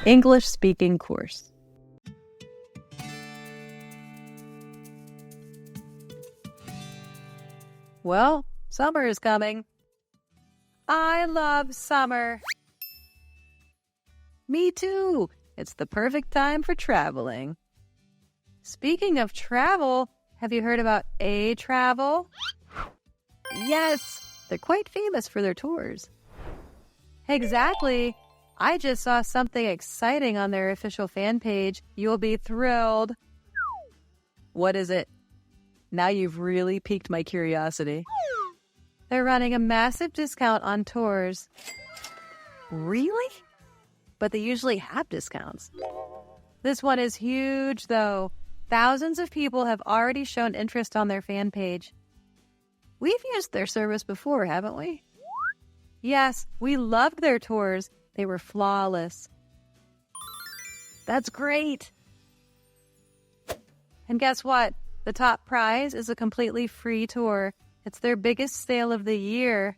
English speaking course. Well, summer is coming. I love summer. Me too. It's the perfect time for traveling. Speaking of travel, have you heard about A-Travel? Yes, they're quite famous for their tours. Exactly. I just saw something exciting on their official fan page. You'll be thrilled. What is it? Now you've really piqued my curiosity. They're running a massive discount on tours. Really? But they usually have discounts. This one is huge, though. Thousands of people have already shown interest on their fan page. We've used their service before, haven't we? Yes, we loved their tours. They were flawless. That's great. And guess what? The top prize is a completely free tour. It's their biggest sale of the year.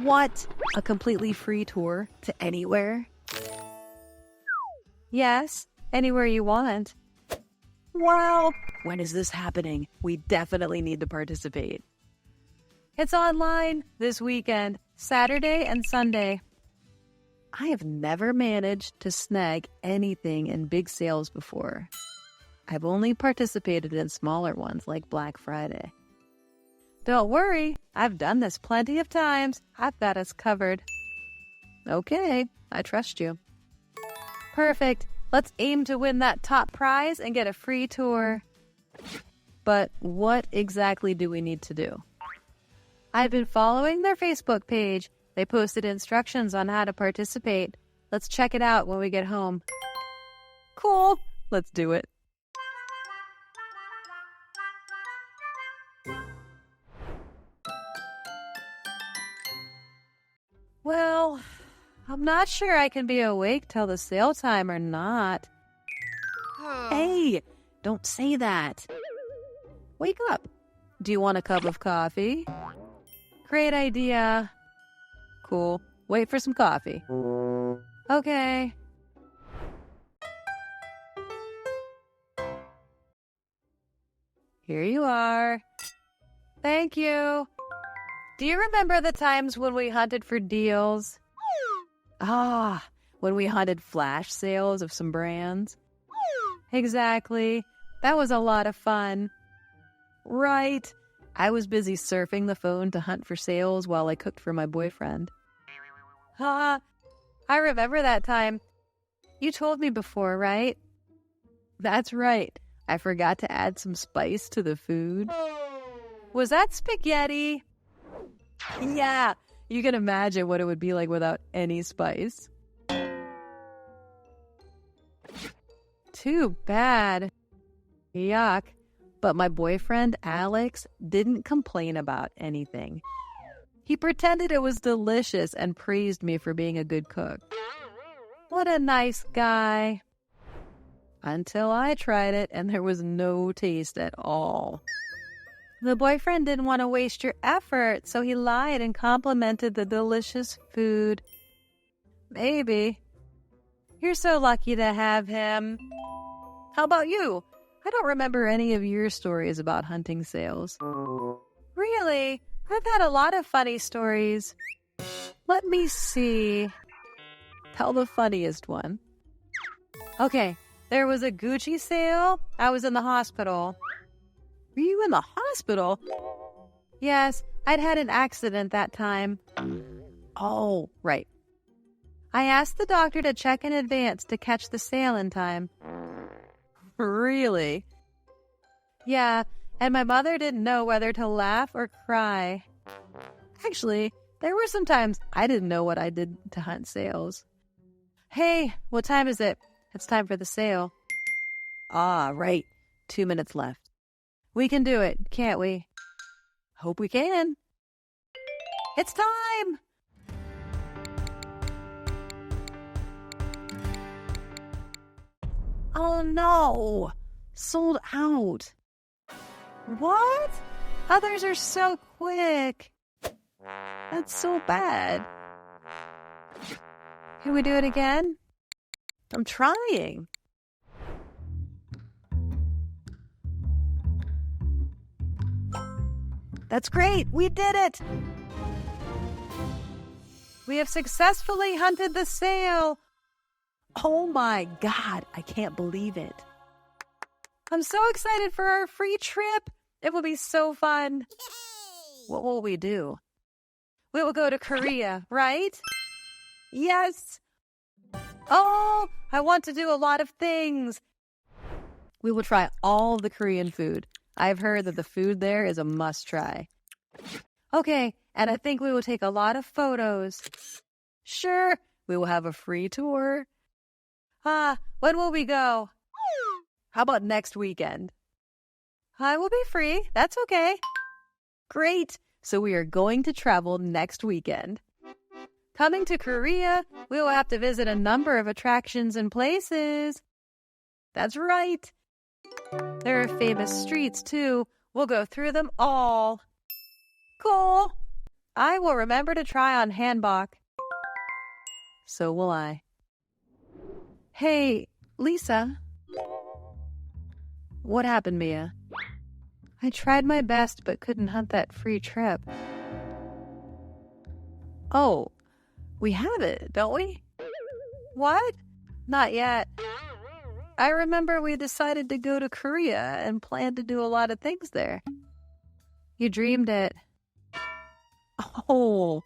What? A completely free tour to anywhere? Yes, anywhere you want. Wow! When is this happening? We definitely need to participate. It's online this weekend, Saturday and Sunday. I have never managed to snag anything in big sales before. I've only participated in smaller ones like Black Friday. Don't worry, I've done this plenty of times. I've got us covered. Okay, I trust you. Perfect. Let's aim to win that top prize and get a free tour. But what exactly do we need to do? I've been following their Facebook page. They posted instructions on how to participate. Let's check it out when we get home. Cool. Let's do it. Well, I'm not sure I can be awake till the sale time or not. Hey, don't say that. Wake up. Do you want a cup of coffee? Great idea. Cool. Wait for some coffee. Okay. Here you are. Thank you. Do you remember the times when we hunted for deals? When we hunted flash sales of some brands? Exactly. That was a lot of fun. Right. I was busy surfing the phone to hunt for sales while I cooked for my boyfriend. I remember that time. You told me before, right? That's right. I forgot to add some spice to the food. Was that spaghetti? Yeah, you can imagine what it would be like without any spice. Too bad. Yuck. But my boyfriend, Alex, didn't complain about anything. He pretended it was delicious and praised me for being a good cook. What a nice guy. Until I tried it and there was no taste at all. The boyfriend didn't want to waste your effort, so he lied and complimented the delicious food. Maybe. You're so lucky to have him. How about you? I don't remember any of your stories about hunting sales. Really? I've had a lot of funny stories. Let me see. Tell the funniest one. Okay, there was a Gucci sale. I was in the hospital. Were you in the hospital? Yes, I'd had an accident that time. Oh, right. I asked the doctor to check in advance to catch the sale in time. Really? Yeah, and my mother didn't know whether to laugh or cry. Actually, there were some times I didn't know what I did to hunt sales. Hey, what time is it? It's time for the sale. Right. 2 minutes left. We can do it, can't we? Hope we can. It's time! Oh no! Sold out. What? Others are so quick. That's so bad. Can we do it again? I'm trying. That's great. We did it. We have successfully hunted the sail. Oh my God, I can't believe it. I'm so excited for our free trip. It will be so fun. What will we do? We will go to Korea, right? Yes. Oh, I want to do a lot of things. We will try all the Korean food. I've heard that the food there is a must-try. Okay, and I think we will take a lot of photos. Sure, we will have a free tour. When will we go? How about next weekend? I will be free. That's okay. Great. So we are going to travel next weekend. Coming to Korea, we will have to visit a number of attractions and places. That's right. There are famous streets, too. We'll go through them all. Cool. I will remember to try on hanbok. So will I. Hey, Lisa. What happened, Mia? I tried my best but couldn't hunt that free trip. Oh, we have it, don't we? What? Not yet. I remember we decided to go to Korea and planned to do a lot of things there. You dreamed it. Oh,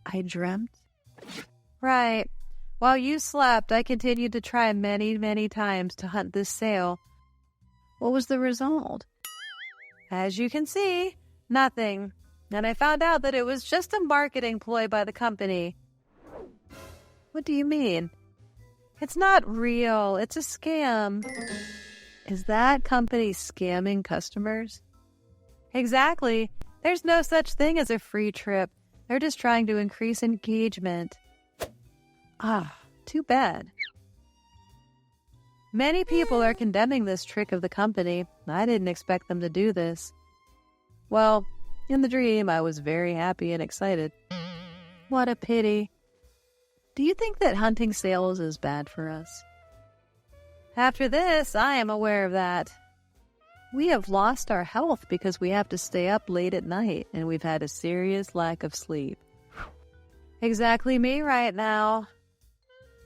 I dreamt? Right. While you slept, I continued to try many, many times to hunt this sail. What was the result? As you can see, nothing. And I found out that it was just a marketing ploy by the company. What do you mean? It's not real. It's a scam. Is that company scamming customers? Exactly. There's no such thing as a free trip. They're just trying to increase engagement. Too bad. Many people are condemning this trick of the company. I didn't expect them to do this. Well, in the dream, I was very happy and excited. What a pity. Do you think that hunting sails is bad for us? After this, I am aware of that. We have lost our health because we have to stay up late at night, and we've had a serious lack of sleep. Exactly me right now.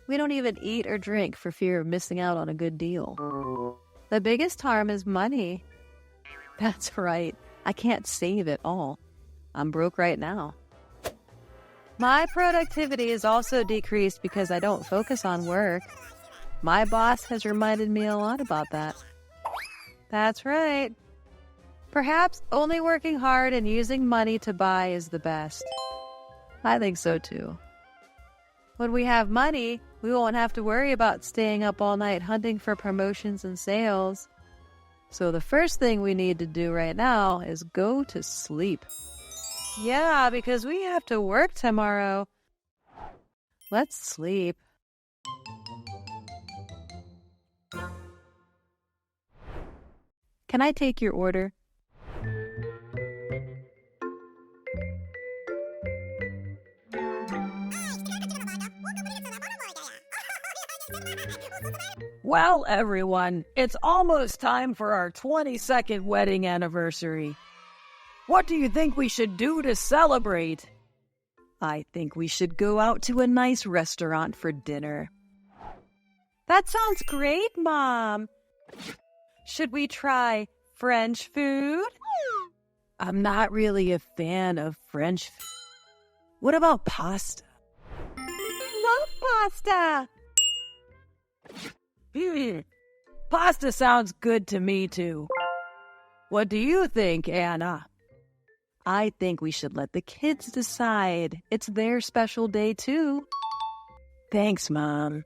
We don't even eat or drink for fear of missing out on a good deal. The biggest harm is money. That's right. I can't save it all. I'm broke right now. My productivity is also decreased because I don't focus on work. My boss has reminded me a lot about that. That's right. Perhaps only working hard and using money to buy is the best. I think so too. When we have money, we won't have to worry about staying up all night hunting for promotions and sales. So the first thing we need to do right now is go to sleep. Yeah, because we have to work tomorrow. Let's sleep. Can I take your order? Well, everyone, it's almost time for our 22nd wedding anniversary. What do you think we should do to celebrate? I think we should go out to a nice restaurant for dinner. That sounds great, Mom. Should we try French food? I'm not really a fan of French food. What about pasta? Love pasta! Pasta sounds good to me, too. What do you think, Anna? I think we should let the kids decide. It's their special day, too. Thanks, Mom.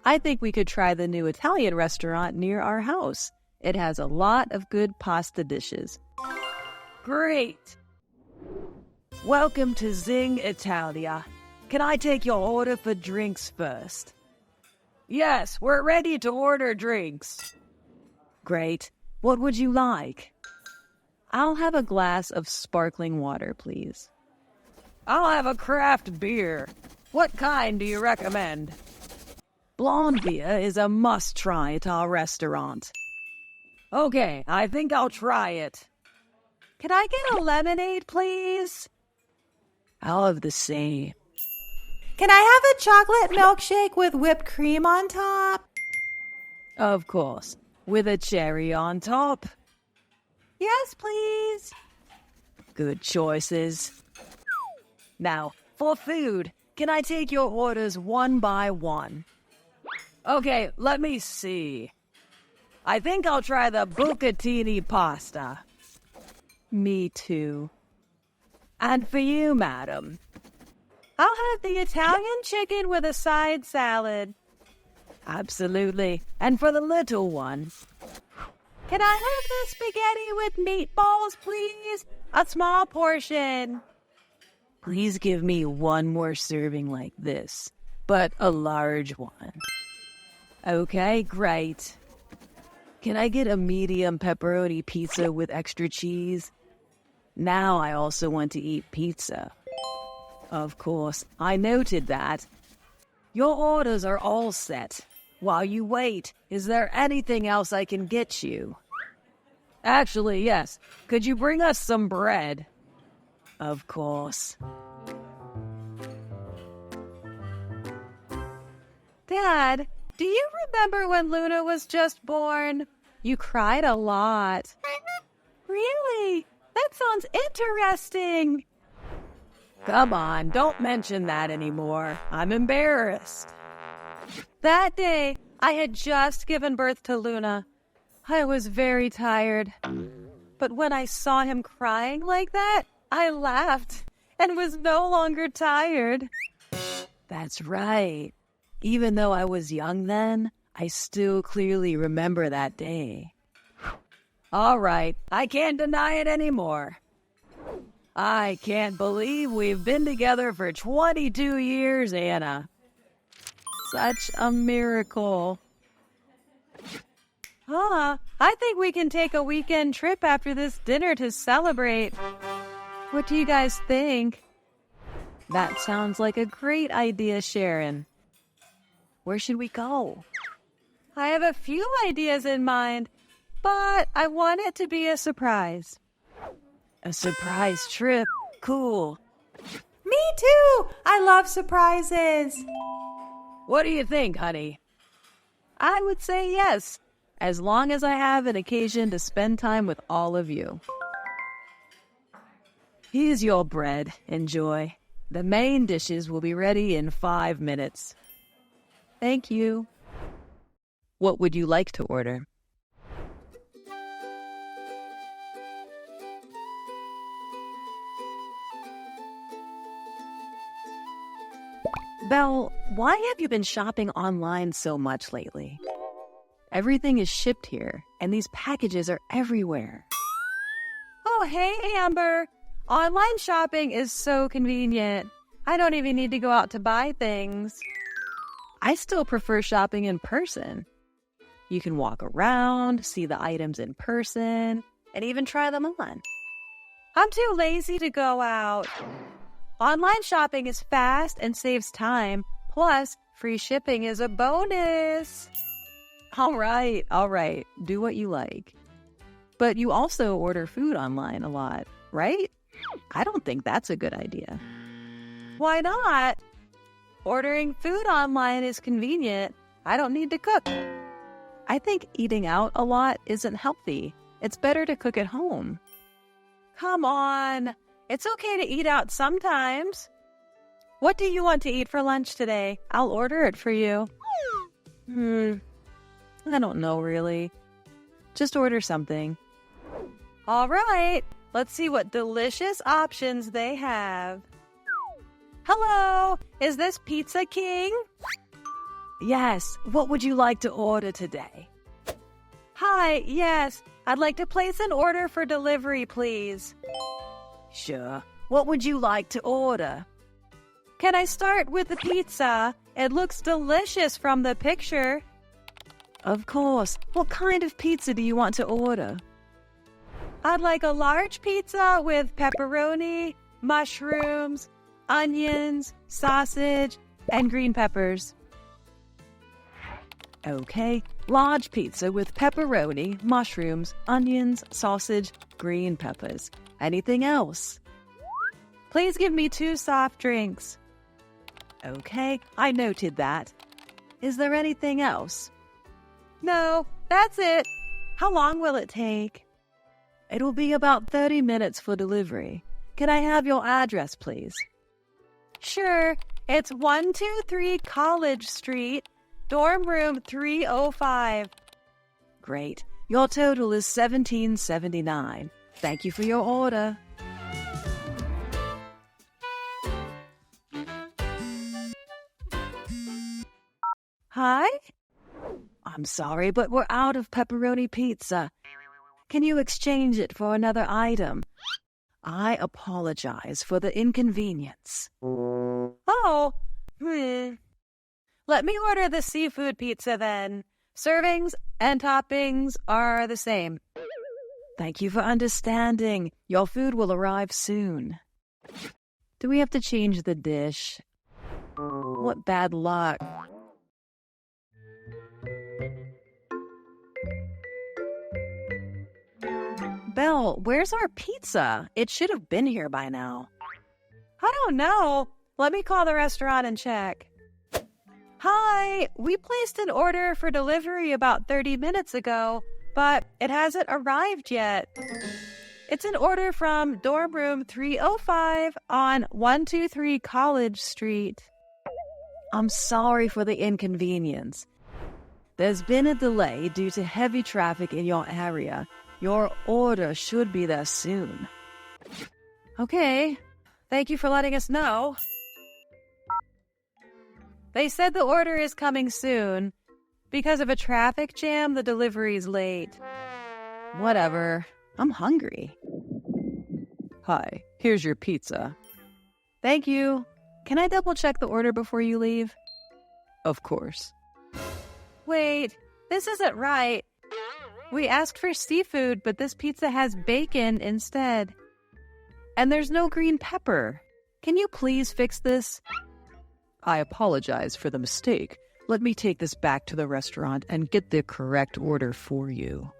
I think we could try the new Italian restaurant near our house. It has a lot of good pasta dishes. Great! Welcome to Zing Italia. Can I take your order for drinks first? Yes, we're ready to order drinks. Great. What would you like? I'll have a glass of sparkling water, please. I'll have a craft beer. What kind do you recommend? Blonde beer is a must-try at our restaurant. Okay, I think I'll try it. Can I get a lemonade, please? I'll have the same. Can I have a chocolate milkshake with whipped cream on top? Of course, with a cherry on top. Yes, please. Good choices. Now, for food, can I take your orders one by one? Okay, let me see. I think I'll try the bucatini pasta. Me too. And for you, madam? I'll have the Italian chicken with a side salad. Absolutely. And for the little one? Can I have the spaghetti with meatballs, please? A small portion. Please give me one more serving like this, but a large one. Okay, great. Can I get a medium pepperoni pizza with extra cheese? Now I also want to eat pizza. Of course, I noted that. Your orders are all set. While you wait, is there anything else I can get you? Actually, yes. Could you bring us some bread? Of course. Dad, do you remember when Luna was just born? You cried a lot. Really? That sounds interesting. Come on, don't mention that anymore. I'm embarrassed. That day, I had just given birth to Luna. I was very tired. But when I saw him crying like that, I laughed and was no longer tired. That's right. Even though I was young then, I still clearly remember that day. All right, I can't deny it anymore. I can't believe we've been together for 22 years, Anna. Such a miracle. I think we can take a weekend trip after this dinner to celebrate. What do you guys think? That sounds like a great idea, Sharon. Where should we go? I have a few ideas in mind, but I want it to be a surprise. A surprise trip? Cool. Me too! I love surprises. What do you think, honey? I would say yes, as long as I have an occasion to spend time with all of you. Here's your bread. Enjoy. The main dishes will be ready in 5 minutes. Thank you. What would you like to order? Belle, why have you been shopping online so much lately? Everything is shipped here, and these packages are everywhere. Oh, hey, Amber. Online shopping is so convenient. I don't even need to go out to buy things. I still prefer shopping in person. You can walk around, see the items in person, and even try them on. I'm too lazy to go out. Online shopping is fast and saves time. Plus, free shipping is a bonus. All right. Do what you like. But you also order food online a lot, right? I don't think that's a good idea. Why not? Ordering food online is convenient. I don't need to cook. I think eating out a lot isn't healthy. It's better to cook at home. Come on. It's okay to eat out sometimes. What do you want to eat for lunch today? I'll order it for you. I don't know, really. Just order something. All right. Let's see what delicious options they have. Hello. Is this Pizza King? Yes. What would you like to order today? Hi. Yes. I'd like to place an order for delivery, please. Sure. What would you like to order? Can I start with the pizza? It looks delicious from the picture. Of course. What kind of pizza do you want to order? I'd like a large pizza with pepperoni, mushrooms, onions, sausage, and green peppers. Okay, large pizza with pepperoni, mushrooms, onions, sausage, green peppers. Anything else? Please give me 2 soft drinks. Okay, I noted that. Is there anything else? No, that's it. How long will it take? It'll be about 30 minutes for delivery. Can I have your address, please? Sure, it's 123 College Street, dorm room 305. Great. Your total is $17.79. Thank you for your order. Hi? I'm sorry, but we're out of pepperoni pizza. Can you exchange it for another item? I apologize for the inconvenience. Oh, Let me order the seafood pizza then. Servings and toppings are the same. Thank you for understanding. Your food will arrive soon. Do we have to change the dish? What bad luck. Belle, where's our pizza? It should have been here by now. I don't know. Let me call the restaurant and check. Hi, we placed an order for delivery about 30 minutes ago, but it hasn't arrived yet. It's an order from dorm room 305 on 123 College Street. I'm sorry for the inconvenience. There's been a delay due to heavy traffic in your area. Your order should be there soon. Okay, thank you for letting us know. They said the order is coming soon. Because of a traffic jam, the delivery is late. Whatever. I'm hungry. Hi, here's your pizza. Thank you. Can I double check the order before you leave? Of course. Wait, this isn't right. We asked for seafood, but this pizza has bacon instead. And there's no green pepper. Can you please fix this? I apologize for the mistake. Let me take this back to the restaurant and get the correct order for you.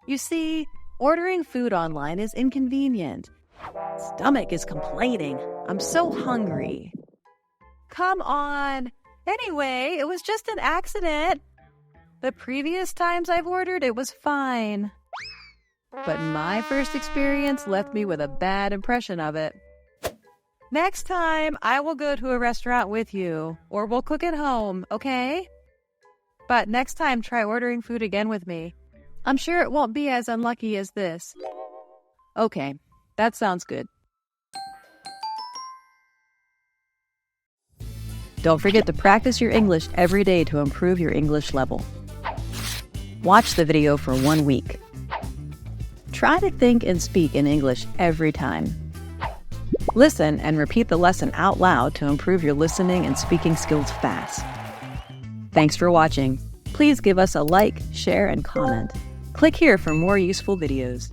You see, ordering food online is inconvenient. Stomach is complaining. I'm so hungry. Come on. Anyway, it was just an accident. The previous times I've ordered, it was fine. But my first experience left me with a bad impression of it. Next time, I will go to a restaurant with you, or we'll cook at home, okay? But next time, try ordering food again with me. I'm sure it won't be as unlucky as this. Okay, that sounds good. Don't forget to practice your English every day to improve your English level. Watch the video for 1 week. Try to think and speak in English every time. Listen and repeat the lesson out loud to improve your listening and speaking skills fast. Thanks for watching. Please give us a like, share, and comment. Click here for more useful videos.